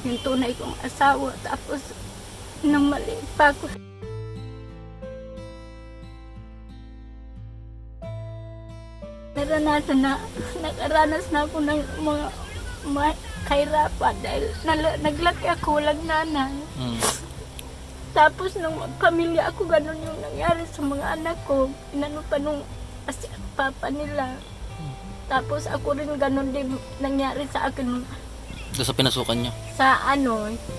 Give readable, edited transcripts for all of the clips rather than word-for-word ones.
yung tunay kong asawa. Tapos, nang maliit pa ako, nakaranas na ako ng mga kahirapan dahil naglaki ako, walang nanay. Tapos nung pamilya ako, ganun yung nangyari sa mga anak ko. Inano pa nung papa nila. Tapos ako rin ganun din nangyari sa akin. Doon sa pinasukan niyo? Sa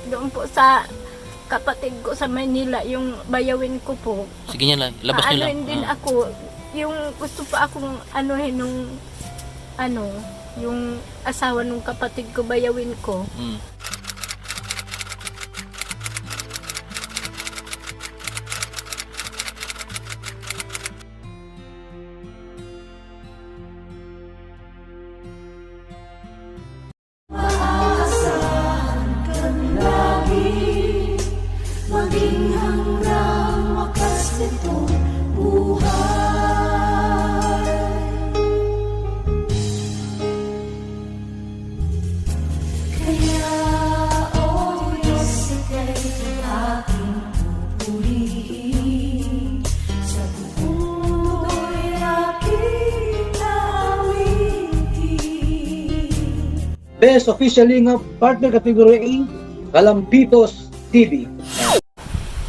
doon po sa kapatid ko sa Manila, yung bayawin ko po. Sige niya lang, labas niyo lang. Din ako, yung gusto pa akong yung asawa nung kapatid ko, bayawin ko. Best Official Lingap Partner Category A, Kalampitos TV.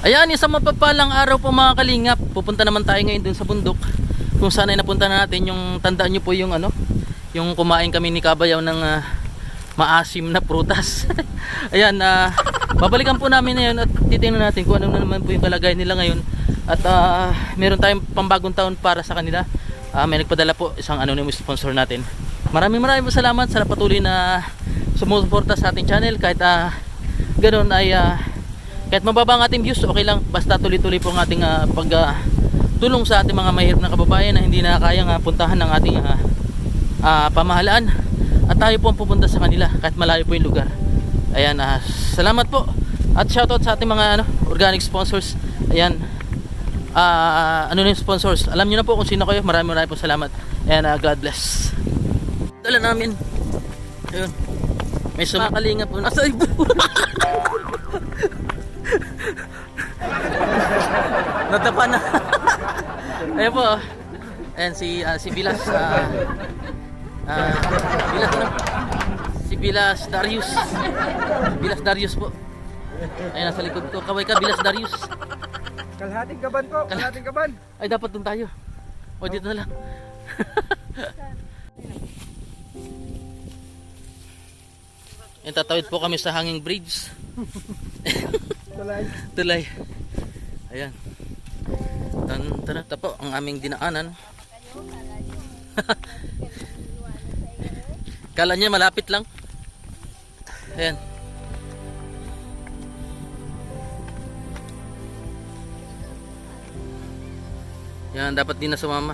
Ayan, isang mapagpalang araw po mga kalingap. Pupunta naman tayo ngayon dun sa bundok kung saan ay napunta na natin. Yung tandaan nyo po yung yung kumain kami ni Kabayaw ng maasim na prutas. Ayan, babalikan po namin ngayon at titingnan natin kung ano naman po yung kalagayan nila ngayon. At meron tayong pambagong taon para sa kanila. May nagpadala po isang anonymous sponsor natin. Maraming salamat sa patuloy na sumusuporta sa ating channel. Kahit ganoon ay kahit mababa ang ating views, okay lang, basta tuloy-tuloy po ang ating pagtulong sa ating mga mahirap na kababayan na hindi na kayang puntahan ng ating pamahalaan, at tayo po ang pupunta sa kanila kahit malayo po yung lugar. Ayan, salamat po at shoutout sa ating mga organic sponsors. Ayan, anonymous sponsors, alam nyo na po kung sino kayo. Maraming po salamat and God bless. Dala namin, ayun, may sumakalinga po nasa ibo. Natapa na. Ayun po, ayan si Bilas, si Bilas Darius. Bilas Darius po, ayun nasa likod ko. Kaway ka Bilas Darius. Kalahating kaban po, kalahating kaban. Ay, dapat dun tayo. O dito na lang. Yan, tatawid po kami sa hanging bridge. Tulay. Ayan. Ito po ang aming dinaanan. Kala niya malapit lang. Ayan. Yan, dapat din na sumama.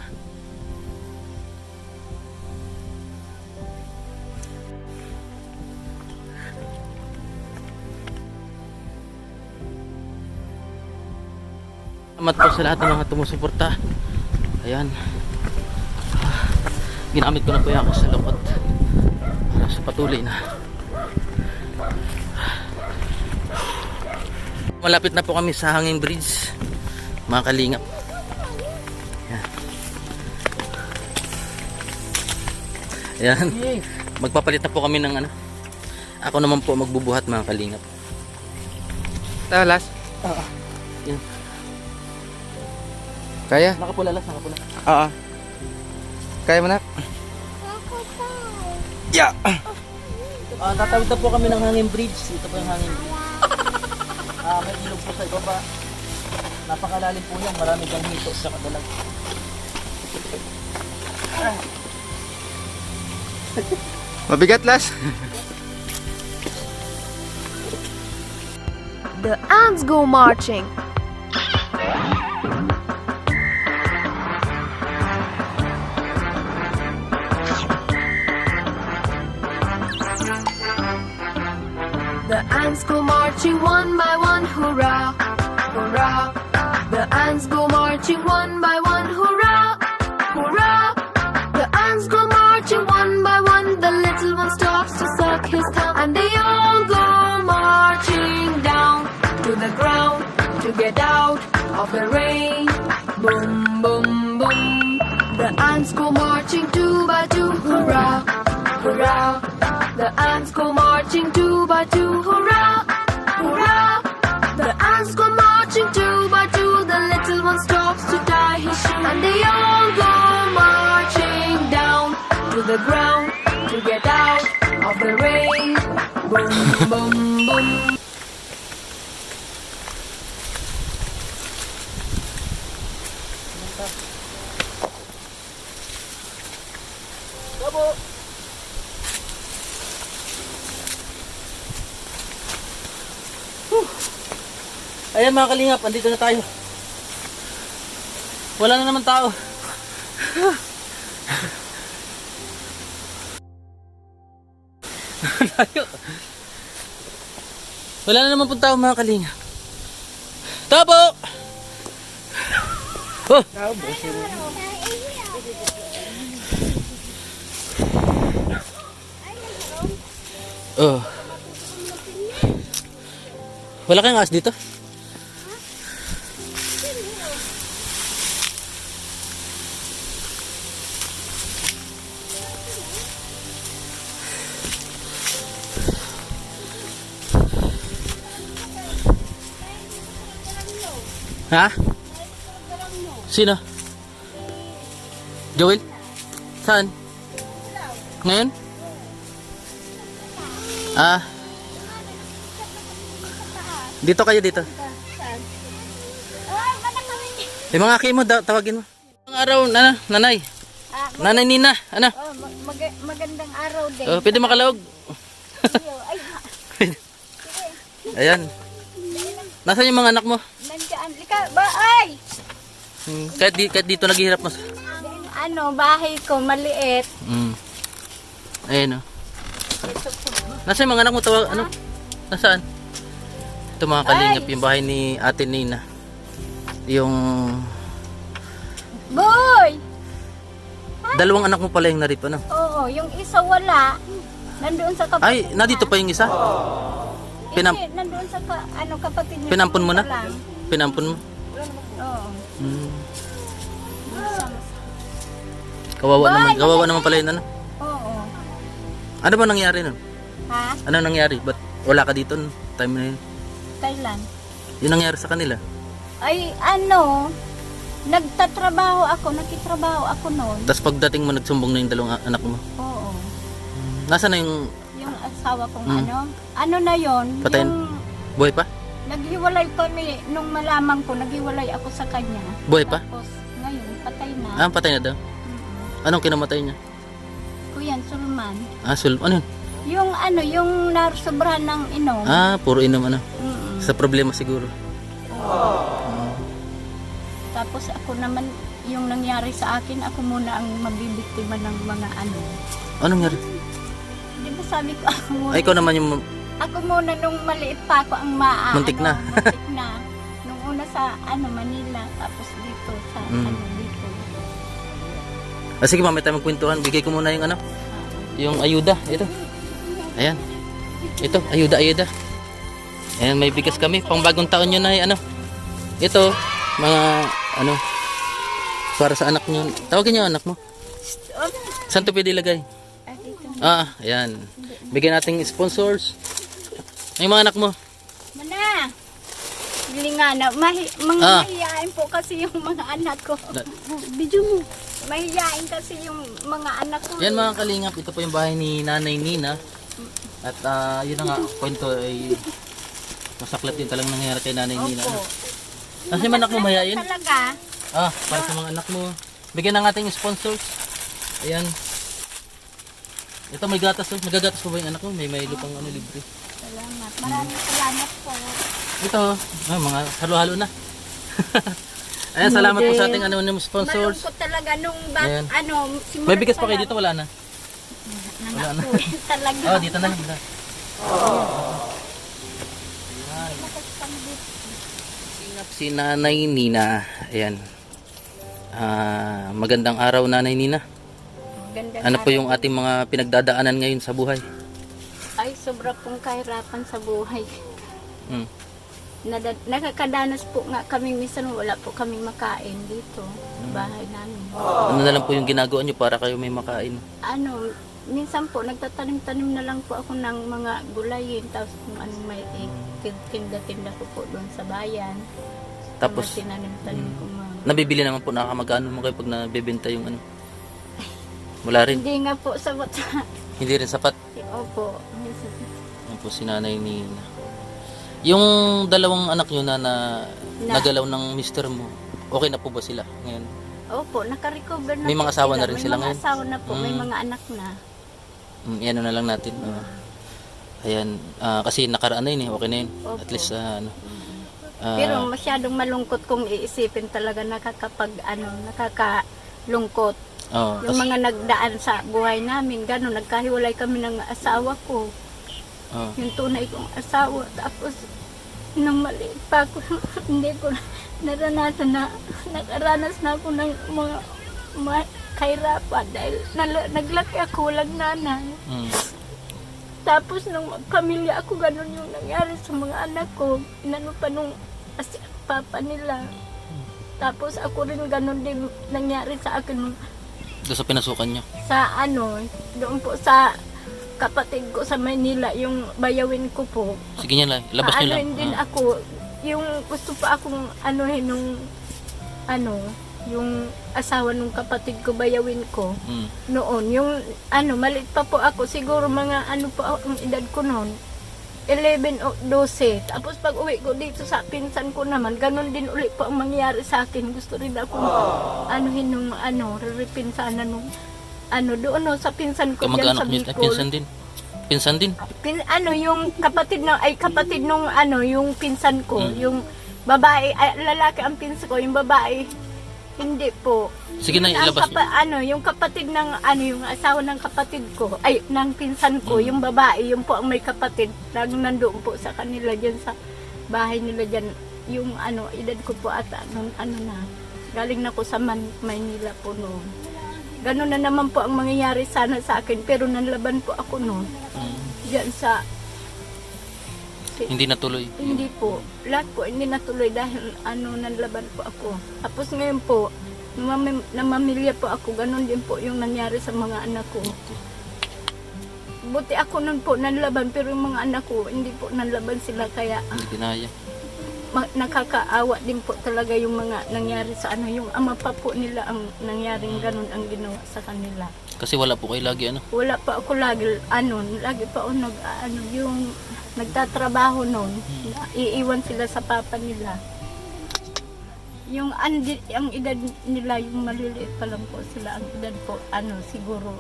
Salamat po sa lahat ng mga tumusuporta. Ayan, ginamit ko na po yan ako sa lukot para sa patuloy na. Malapit na po kami sa hanging bridge mga kalingap. Ayan, magpapalit na po kami ng ako naman po magbubuhat mga kalingap. Talas? Oo. Yan. Kaya? Nakapula las, nakapula. Oo. Kaya mo na? Yeah! Tatawid na po kami ng hanging bridge. Ito po yung hanging bridge. May ilog po sa ibaba. Napakalalim po yan. Marami kang hito sa kadalag. Mabigat, Las? The ants go marching. The ants go marching one by one, hurrah, hurrah. The ants go marching one by one, hurrah, hurrah. The ants go marching one by one. The little one stops to suck his thumb, and they all go marching. the ground to get out of the rain. Boom, boom, boom. The ants go marching two by two, hurrah, hurrah. The ants go marching two by two, hurrah, hurrah. The ants go marching two by two. The little one stops to tie his shoe, and they all go marching down to the ground to get out of the rain. Boom, boom, boom. Ayan mga kalingap, andito na tayo. Wala na naman tao. Layo. Wala na naman pong tao mga kalingap. Tabo! Oh! Oh. Wala kayong aas dito? Ha? Sino? Joel? Saan? Ngayon? Ah. Dito kayo dito. Yung mga aki mo, tawagin mo. Ang araw, nanay. Nanay Nina, ano? Oh, magandang araw din. Oh, pwede makalawag. Ayan. Nasaan yung mga anak mo? Nandiyan. Ika, ba, ay! Kahit dito naghihirap mas. Ano, bahay ko, maliit. Ayan o. Nasaan yung mga anak mo? Ano? Nasaan? Ito mga kalingap, yung bahay ni Ate Nina. Yung... Boy! Dalawang anak mo pala yung narito, ano? Oo, yung isa wala. Nandoon sa kapatid. Ay, nandito pa yung isa? Hindi, nandoon sa kapatid niya. Pinampun mo na? Lang. Pinampun mo? Oo. Kawawa naman pala yun, ano? Oo. Ano ba nangyari nun? Ha? Ano nangyari? Ba't wala ka dito nun? Time na yun? Kailan? Yung nangyari sa kanila? Ay, nakitrabaho ako noon. Tapos pagdating mo, nagsumbong na yung dalawang anak mo? Oo. Nasaan na yung Yung asawa kong ano na yon? Patay na? Buhay pa? Naghiwalay kami, nung malaman ko, naghiwalay ako sa kanya. Buhay pa? Tapos, ngayon, patay na. Ah, patay na daw. Anong kinamatay niya? Kuyan, Sulman. Ah, ano yun? Yung nasobrahan ng inom. Ah, puro inom ano. Mm-mm. Sa problema siguro. Tapos ako naman, yung nangyari sa akin, ako muna ang mabibiktima ng mga Anong nangyari? Di ba sabi ko, ako muna. Ay, ikaw naman yung... Ako muna nung maliit pa ako ang Muntik na. muntik na. Nung una sa Manila, tapos dito sa dito. Ah, sige, mamaya tayo magkwentuhan. Bigay ko muna yung yung ayuda. Ito. Ayan. Ito, ayuda. Ayan, may bigas kami. Pang bagong taon yun na Ito, mga para sa anak nyo. Tawagin nyo anak mo. Saan to pwede ilagay? Dito. Ah, ayan. Bigyan nating sponsors. Yung mga anak mo. Mana! Bili nga na. Mahihain po kasi yung mga anak ko. Video mo. Mahihain kasi yung mga anak ko. Yan mga kalingap, ito po yung bahay ni Nanay Nina. At yun na nga, kwento ay masaklat din talagang nangyari kay Nanay Nina. Opo. Kasi yung anak mo mahihain? Talaga. Ah, para sa mga anak mo. Bigyan ng ating sponsors. Ayan. Ito may gatas. Nagagatas po ba yung anak mo? May lupang libre. Salamat. Maraming salamat po. Ito, mga halo-halo na. Ayan, salamat po sa ating anonymous sponsors. Malungkot talaga nung Ayan. simula May bigas pa kayo dito? Wala na? Wala na. Talaga. Oh, dito na lang. Si Nanay Nina. Ayan. Magandang araw, Nanay Nina. Ganda Ano po yung ating mga pinagdadaanan ngayon sa buhay? Ay, sobra pong kahirapan sa buhay. nakakadanas po nga kami, minsan wala po kaming makain dito sa bahay namin. Ano na lang po yung ginagawa nyo para kayo may makain? Ano, minsan po nagtatanim-tanim na lang po ako ng mga gulayin, tapos kung anong may tinda-tinda ko po doon sa bayan. Tapos, Mga tinanim-tanim ko mga. nabibili naman po, nakakamagano mo kayo pag nabibenta yung ano? Wala rin. Hindi nga po sabot sa. Hindi rin sapat. Opo. Minsan. Yan po si Nanay Nina. Yung dalawang anak nyo na nagalaw ng mister mo, okay na po ba sila ngayon? Opo, naka-recover na May po mga asawa sila. na rin sila May ngayon? mga asawa na po, may Mm. mga anak na. Yan na lang natin. Ayan, kasi nakaraan na yun eh, okay na yun. Opo. At least, Pero masyadong malungkot kung iisipin talaga, nakakalungkot. oh, Yung mga nagdaan sa buhay namin, gano'n, nagkahiwalay kami ng asawa ko. oh. Yung tunay kong asawa. Tapos, nung maliit pa ako, hindi ko naranasan na, nakaranas na ako ng mga kahirapan dahil naglaki ako, walang nanay. Mm. Tapos nung pamilya ako, gano'n yung nangyari sa mga anak ko. Inano pa nung papa nila. Tapos ako rin gano'n din nangyari sa akin nung Doon sa pinasukan nyo. sa doon po sa kapatid ko sa Maynila, yung bayawin ko po. Sige nyo lang, labas nyo lang. Din ako, yung gusto pa akong nung yung asawa nung kapatid ko, bayawin ko. Mm. Noon, yung maliit pa po ako, siguro mga po ang edad ko noon, 11 o 12. Tapos pag uwi ko dito sa pinsan ko naman, ganun din ulit po ang mangyari sa akin. Gusto rin ako riripin sana nung doon sa pinsan ko dyan Kamag-anak sa nyo, Bicol. pinsan din. Pinsan din. Yung kapatid nung yung pinsan ko, yung babae, lalaki ang pinsan ko, yung babae, hindi po. Sige na, ilabas nyo. Yung kapatid ng yung asawa ng kapatid ko, ng pinsan ko, yung babae, yung po ang may kapatid, nandoon po sa kanila diyan sa bahay nila diyan. Yung edad ko po ata noon na. Galing na ko sa Maynila po noon. Ganun na naman po ang mangyayari sana sa akin, pero nanlaban po ako noon. Diyan sa Hindi natuloy. hindi po. Lahat po hindi natuloy dahil nanlaban po ako. Tapos ngayon po, namamilya po ako. Ganon din po yung nangyari sa mga anak ko. Buti ako nun po nanlaban, pero yung mga anak ko, hindi po nanlaban sila. Kaya Hindi kinaya. nakakaawa din po talaga yung mga nangyari sa yung ama pa po nila ang nangyaring ganon ang ginawa sa kanila. Kasi wala po kayo lagi Wala pa ako lagi pa ako yung nagtatrabaho noon. Iiwan sila sa papa nila. Yung ang edad nila, yung maliliit pa lang po sila, ang edad po, siguro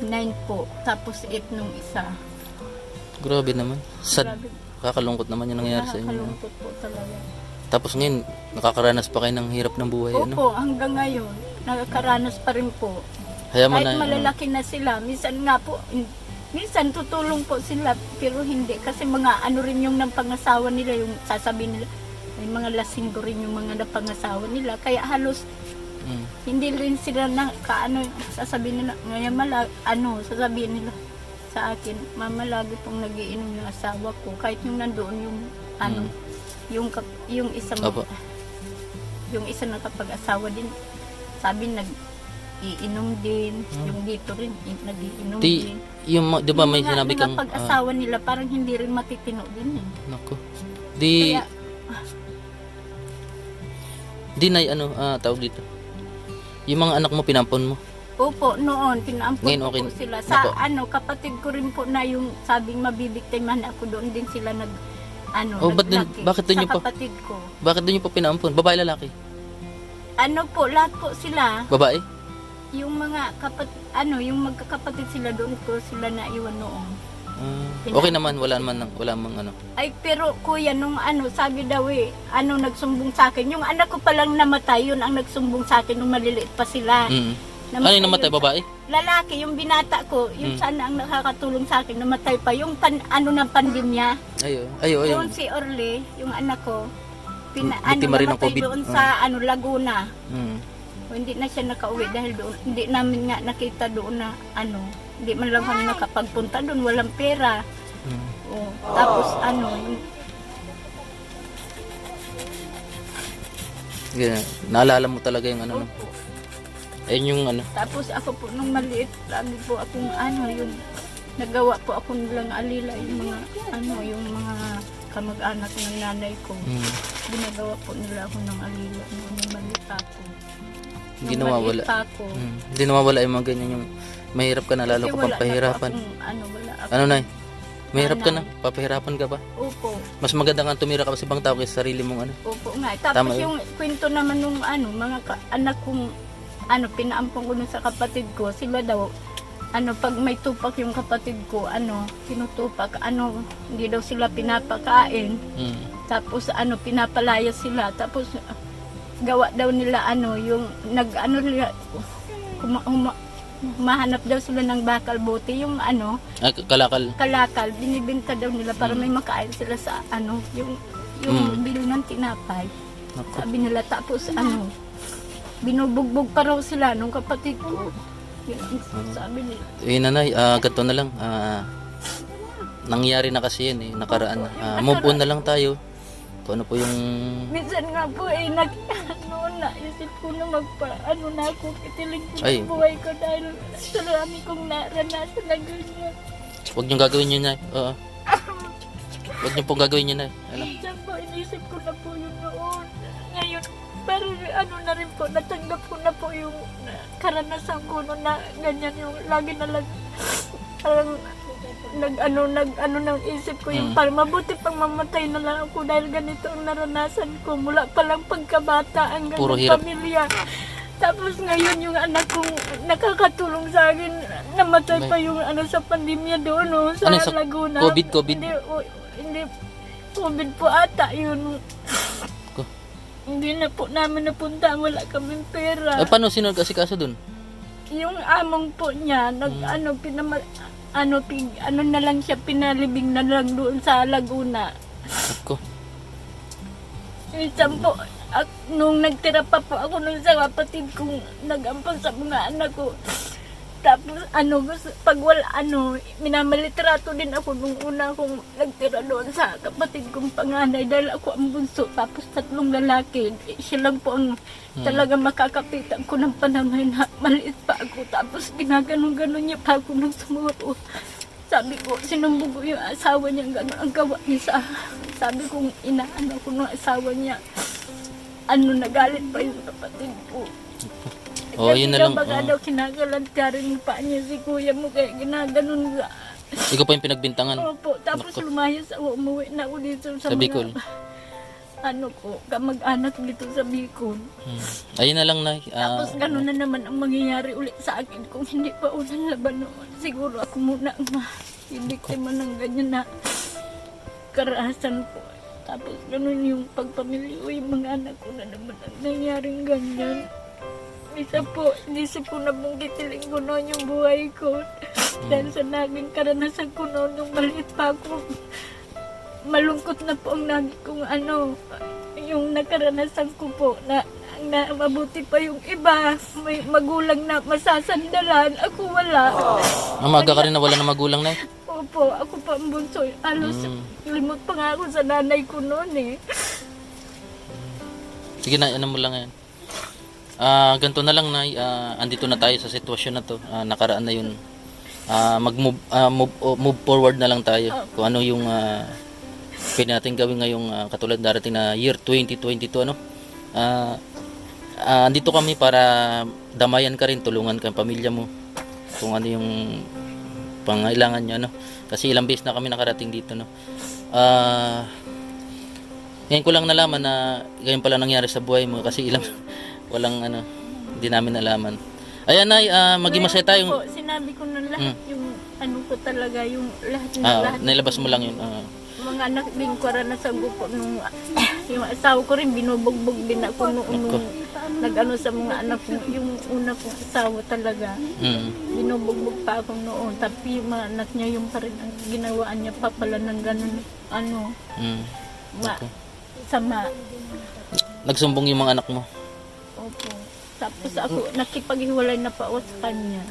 9 po, tapos 8 nung isa. Grabe naman. Sad. Grabe, Kakalungkot naman yung nangyari sa inyo. nakakalungkot po talaga. Tapos ngayon, nakakaranas pa kayo ng hirap ng buhay. Opo, hanggang ngayon, nakakaranas pa rin po. Hayaan mo Kahit na. malalaki na sila, minsan nga po, minsan tutulong po sila, pero hindi. Kasi mga rin yung pangasawa nila, yung sasabihin nila, may mga lasinggo rin yung mga napangasawa nila. Kaya halos, hindi rin sila sasabihin nila, ngayon sasabihin nila sa akin, mama, lagi pong nagiinom yung asawa ko. Kahit yung nandoon yung, yung isang, Opo. yung isa na kapag-asawa din, sabi iinom din, yung dito rin, nag-iinom din. Di ba may Yung sinabi mga kang... pag-asawa nila, parang hindi rin matitino din eh. Naku. Di Kaya, tawag dito. Yung mga anak mo, pinampon mo. opo, noon, pinaampun Ngayon, ko okay. po sila. Sa Nako. kapatid ko rin po na yung sabing mabibiktimahan ako, doon din sila bakit sa doon yung kapatid ko. Bakit doon yung pa pinampon? Babae, lalaki? Lahat po sila, Babae? yung mga yung magkakapatid sila, doon ko sila naiwan noon. Okay naman, wala namang Ay, pero kuya, nung sabi daw nagsumbong sa akin. Yung anak ko palang namatay, yun ang nagsumbong sa akin nung maliliit pa sila. Ano yung namatay, yun. babae? Lalaki, yung binata ko, yun sana ang nakakatulong sa akin, namatay pa. Yung ng pandemya, Ayo. yung si Orly, yung anak ko, Biktima rin ng namatay COVID. doon sa Laguna. Mm. O, hindi na siya nakauwi dahil doon, hindi namin nga nakita doon na hindi man lang kami nakapagpunta doon, walang pera. O, tapos Ganyan. Naalala mo talaga yung ano. No? Opo. Ayun yung ano. Tapos ako po nung maliit, lagi po akong yung nagawa po ako nilang alila yung mga kamag-anak ng nanay ko. Ginagawa po nila ako ng alila nung maliit pa ako. Hindi Nung nawawala. maliit pa ako. Hindi nawawala yung mga ganyan yung mahirap ka na lalo Kasi ka wala pang na po pahirapan. wala ako. Ano na mahirap ka na, Nanay. papahirapan ka ba? Opo. Mas maganda nga tumira ka pa sa ibang tao kaysa sarili mong ano. Opo nga. Tapos Tama yun. yung kwento naman nung mga anak kong pinaampong ko nun sa kapatid ko, sila daw pag may tupak yung kapatid ko, tinutupak, hindi daw sila pinapakain. Tapos pinapalaya sila. Tapos gawa daw nila yung mahanap daw sila ng bakal bote, yung Kalakal. kalakal, binibenta daw nila para may makain sila sa yung bili ng tinapay. Naku. Sabi nila, tapos binubugbog pa raw sila nung kapatid ko. Yun ang sabi nila. Nanay, ganito na lang. Nangyari na kasi yan nakaraan na. Move on na lang tayo. Kung ano po yung... Minsan nga po naisip ko na na ako, kitilig ko Ay. ng buhay ko dahil sa dami kong naranasan na ganyan. Huwag niyong gagawin yun, Nay. Oo. Huwag niyo pong gagawin yun, Nay. Minsan po, inisip ko na po yun noon. Ngayon, pero na rin po, natanggap ko na po yung karanasan ko noon na ganyan yung lagi na lang parang nang isip ko yung parang mabuti pang mamatay na lang ako dahil ganito ang naranasan ko mula pa lang pagkabata hanggang Puro ng hirap. pamilya. Tapos ngayon yung anak kong nakakatulong sa akin, namatay pa yung sa pandemya doon sa Ano, sa Laguna. COVID? Hindi, COVID po ata yun. Ko. Hindi na po namin napunta, wala kaming pera. Paano sino nag-asikaso dun? Yung among po niya, na lang siya, pinalibing na lang doon sa Laguna. Ako. Minsan po, nung nagtira pa po ako nung sa kapatid kong nag-ampon sa mga anak ko. Tapos pag wala minamalitrato din ako nung una kong nagtira doon sa kapatid kong panganay dahil ako ang bunso. Tapos 3 lalaki. Siya lang po ang talaga makakapitan ko ng panahon na maliit pa ako. Tapos ginaganon-ganon niya pa ako nung sumuro. Sabi ko, sinumbog ko yung asawa niya, gano'n ang gawa niya sa sabi kong inaano ko ng asawa niya. Nagalit pa yung kapatid ko. Yun na lang. Baka daw kinagalantiya rin pa niya si kuya mo kaya ginaganon ka. Ikaw pa yung pinagbintangan. Opo, tapos Naku. lumayas ako, umuwi na ako dito sa Sa Bicol. kamag-anak dito sa Bicol. Ayun na lang, Nay. Tapos gano'n na naman ang mangyayari ulit sa akin kung hindi pa unang laban noon. Siguro ako muna ang biktima ng ganyan na karahasan po. Tapos gano'n yung pagpamilya ko, yung mga anak ko na naman ang nangyaring ganyan. Isa po, inisip ko na pong kitiling ko noon yung buhay ko. Dahil sa naging karanasan ko noon nung maliit pa ako. Malungkot na po ang naging kong yung nakaranasan ko po na mabuti pa yung iba. May magulang na masasandalan. Ako wala. Maga ka rin na wala na magulang, Nay. Opo, ako pa ang bunso. Alos, limot pa nga ako sa nanay ko noon Sige na, mo lang yan. Ganito na lang, Nay. Andito na tayo sa sitwasyon na to. Nakaraan na yun. Move forward na lang tayo. Kung ano yung pwede natin gawin ngayong katulad darating na year 2022. Andito kami para damayan ka rin, tulungan ka ang pamilya mo. Kung ano yung pangailangan nyo. Kasi ilang beses na kami nakarating dito. Ngayon ko lang nalaman na ganyan pala nangyari sa buhay mo kasi walang hindi namin nalaman. Ayan, Nay, maging masaya tayo. Po, sinabi ko na lahat yung ko talaga, yung lahat na lahat. Nilabas mo lang yun. Mga anak din ko rin nasa gupo nung yung asawa ko rin binubugbog din ako nung nag-ano sa mga anak ko. Yung una kong asawa talaga. Binubugbog pa ako noon. Tapi yung mga anak niya yung pa rin ang ginawaan niya pa pala ng ganun sama. Nagsumbong yung mga anak mo. Opo. Tapos ako nakipaghiwalay na pa ako sa kanya.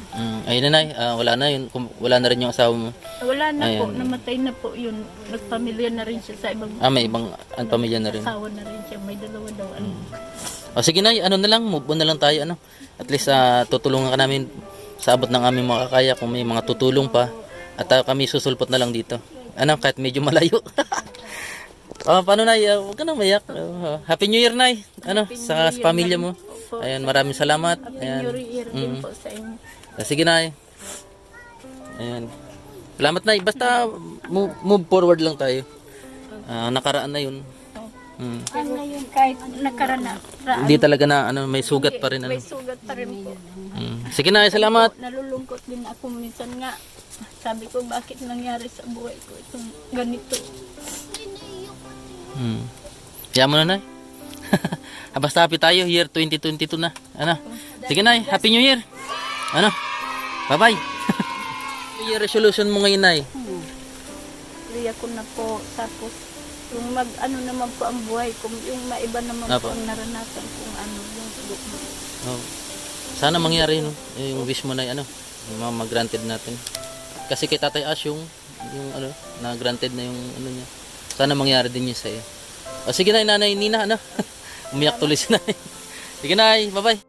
Ayun na, Nay, wala na yun. Wala na rin yung asawa mo. Wala na po, Ayun. namatay na po yun. Nagpamilya na rin siya sa ibang May ibang pamilya na rin. asawa na rin siya. May 2 daw. O sige Nay, ano na lang, move on na lang tayo, ano. At least tutulungan ka namin sa abot ng aming makakaya kung may mga tutulong pa. At kami susulpot na lang dito. Ano, kahit medyo malayo. Paano Nay? Huwag ka nang mayak. Happy New Year Nay. Ano, sa pamilya mo. Opo. Ayan, maraming salamat. Happy Ayan. New Year din po sa inyo. Sige Nay. Ayan. Salamat Nay. Basta move forward lang tayo. Nakaraan na yun. Ano yun, kahit nakaraan, Hindi talaga na ano, may sugat pa rin. Ano. may sugat pa rin po. Sige Nay, salamat. Nalulungkot din ako minsan nga. Sabi ko, bakit nangyari sa buhay ko itong ganito? Kaya mo na Nay. Basta happy tayo, year 2022 na. Ano? Sige Nay, Happy New Year. Ano? Bye-bye. New Year resolution mo ngayon Nay. Liya ko na po. Tapos, yung ano naman po ang buhay ko, yung maiba naman Apo. po ang naranasan kung ano yung Oh. Sana mangyari no, yung wish mo na ano, yung mga granted natin. Kasi kay Tatay Ash yung ano, na granted na yung ano niya. Sana mangyari din niya sa iyo. O sige na Nanay Nina ano. Umiyak tuloy si Nanay. Sige Nay, bye-bye.